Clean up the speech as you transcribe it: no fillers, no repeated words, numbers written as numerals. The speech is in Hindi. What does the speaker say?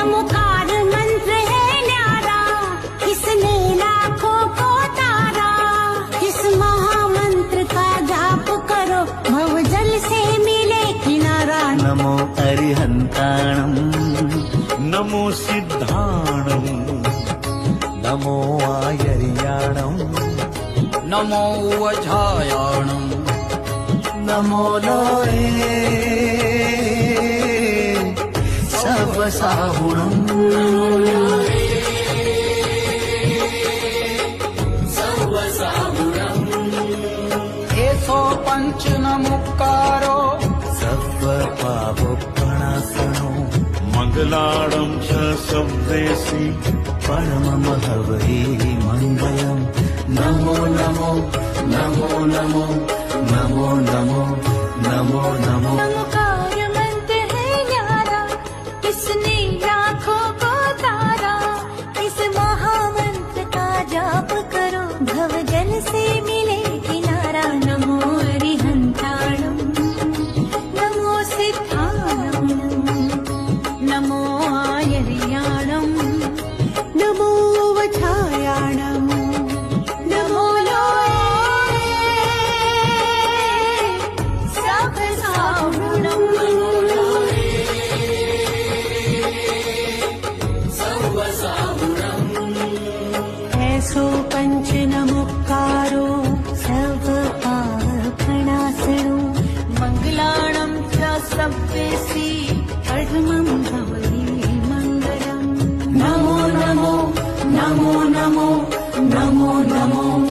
नमोकार मंत्र है न्यारा, इसने लाखों को तारा। इस महामंत्र का जाप करो, भवजल से मिले किनारा। नमो अरिहंताणं नमो सिद्धाणं नमो आयर्याणं नमो वज्रायाणं नमो लोये सर्वसाहुणं एषो पञ्चनमुक्कारो सर्वपापप्रणाशनो मङ्गलाणं च शब्देसि परममहवै मङ्गलम् नमो नमो नमो नमो नमो नमो नमो नमो नमोकार मंत्र है न्यारा, इसने